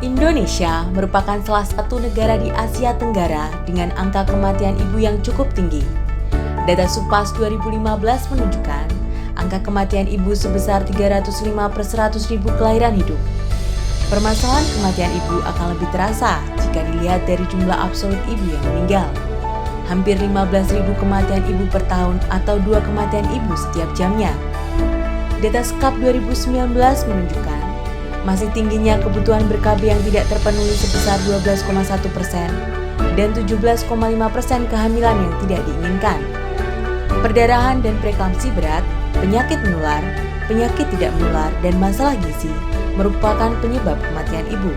Indonesia merupakan salah satu negara di Asia Tenggara dengan angka kematian ibu yang cukup tinggi. Data Supas 2015 menunjukkan angka kematian ibu sebesar 305 per 100.000 kelahiran hidup. Permasalahan kematian ibu akan lebih terasa jika dilihat dari jumlah absolut ibu yang meninggal. Hampir 15.000 kematian ibu per tahun atau 2 kematian ibu setiap jamnya. Data SKAP 2019 menunjukkan masih tingginya kebutuhan ber-KB yang tidak terpenuhi sebesar 12,1% dan 17,5% kehamilan yang tidak diinginkan. Perdarahan dan preeklamsi berat, penyakit menular, penyakit tidak menular, dan masalah gizi merupakan penyebab kematian ibu.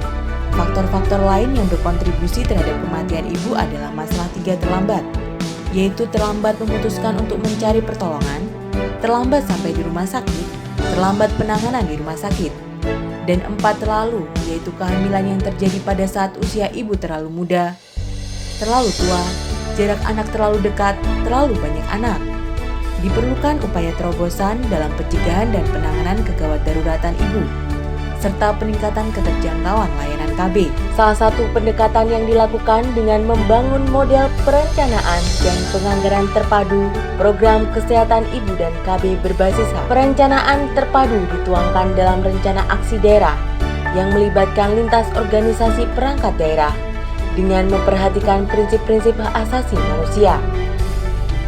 Faktor-faktor lain yang berkontribusi terhadap kematian ibu adalah masalah 3 terlambat, yaitu terlambat memutuskan untuk mencari pertolongan, terlambat sampai di rumah sakit, terlambat penanganan di rumah sakit, dan 4 terlalu, yaitu kehamilan yang terjadi pada saat usia ibu terlalu muda, terlalu tua, jarak anak terlalu dekat, terlalu banyak anak. Diperlukan upaya terobosan dalam pencegahan dan penanganan kegawat daruratan ibu, serta peningkatan keterjangkauan layanan KB. Salah satu pendekatan yang dilakukan dengan membangun model perencanaan dan penganggaran terpadu program kesehatan ibu dan KB berbasis HAK. Perencanaan terpadu dituangkan dalam rencana aksi daerah yang melibatkan lintas organisasi perangkat daerah dengan memperhatikan prinsip-prinsip hak asasi manusia,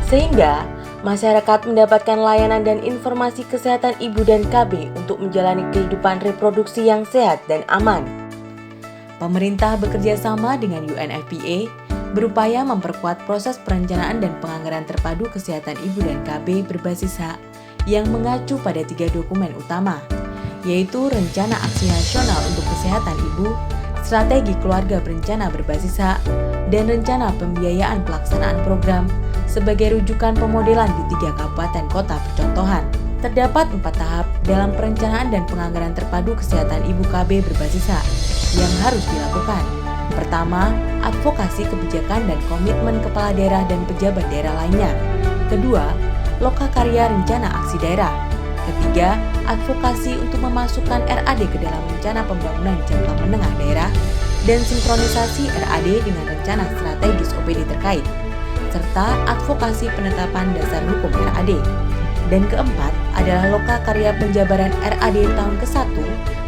sehingga masyarakat mendapatkan layanan dan informasi kesehatan ibu dan KB untuk menjalani kehidupan reproduksi yang sehat dan aman. Pemerintah bekerja sama dengan UNFPA berupaya memperkuat proses perencanaan dan penganggaran terpadu kesehatan ibu dan KB berbasis HAK yang mengacu pada 3 dokumen utama, yaitu Rencana Aksi Nasional untuk Kesehatan Ibu, Strategi Keluarga Berencana berbasis HAK, dan Rencana Pembiayaan Pelaksanaan Program sebagai rujukan pemodelan di 3 kabupaten kota percontohan. Terdapat 4 tahap dalam perencanaan dan penganggaran terpadu kesehatan ibu KB berbasis HAK yang harus dilakukan. Pertama, advokasi kebijakan dan komitmen kepala daerah dan pejabat daerah lainnya. Kedua, lokakarya rencana aksi daerah. Ketiga, advokasi untuk memasukkan RAD ke dalam rencana pembangunan jangka menengah daerah dan sinkronisasi RAD dengan rencana strategis OPD terkait, serta advokasi penetapan dasar hukum RAD. Dan keempat adalah lokakarya penjabaran RAD tahun ke-1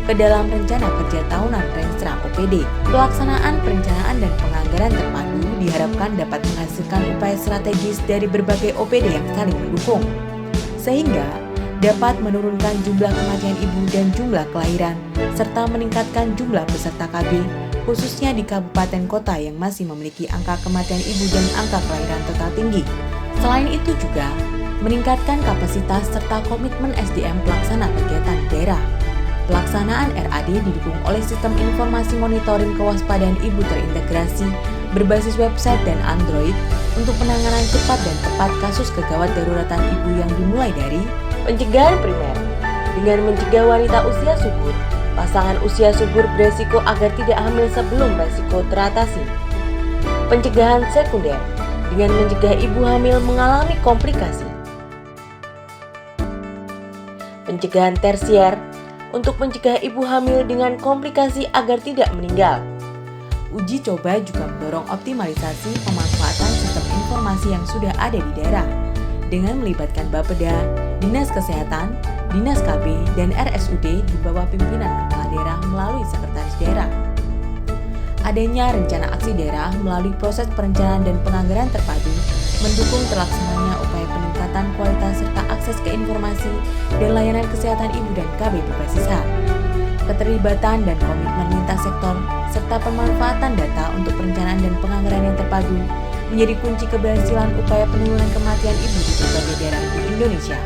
ke dalam rencana kerja tahunan Renstra OPD. Pelaksanaan perencanaan dan penganggaran terpadu diharapkan dapat menghasilkan upaya strategis dari berbagai OPD yang saling mendukung, sehingga dapat menurunkan jumlah kematian ibu dan jumlah kelahiran, serta meningkatkan jumlah peserta KB, khususnya di kabupaten kota yang masih memiliki angka kematian ibu dan angka kelahiran total tinggi. Selain itu juga, meningkatkan kapasitas serta komitmen SDM pelaksana kegiatan daerah. Pelaksanaan RAD didukung oleh sistem informasi monitoring kewaspadaan ibu terintegrasi berbasis website dan Android untuk penanganan cepat dan tepat kasus kegawat daruratan ibu yang dimulai dari pencegahan primer dengan mencegah wanita usia subur, pasangan usia subur beresiko agar tidak hamil sebelum resiko teratasi. Pencegahan sekunder dengan mencegah ibu hamil mengalami komplikasi. Pencegahan tersier untuk mencegah ibu hamil dengan komplikasi agar tidak meninggal. Uji coba juga mendorong optimalisasi pemanfaatan sistem informasi yang sudah ada di daerah dengan melibatkan Bapeda, Dinas Kesehatan, Dinas KB, dan RSUD di bawah pimpinan kepala daerah melalui sekretaris daerah. Adanya rencana aksi daerah melalui proses perencanaan dan penganggaran terpadu mendukung terlaksananya upaya peningkatan kualitas serta akses ke informasi dan layanan kesehatan ibu dan KB berbasis HAK. Keterlibatan dan komitmen lintas sektor serta pemanfaatan data untuk perencanaan dan penganggaran yang terpadu menjadi kunci keberhasilan upaya penurunan kematian ibu di berbagai daerah di Indonesia.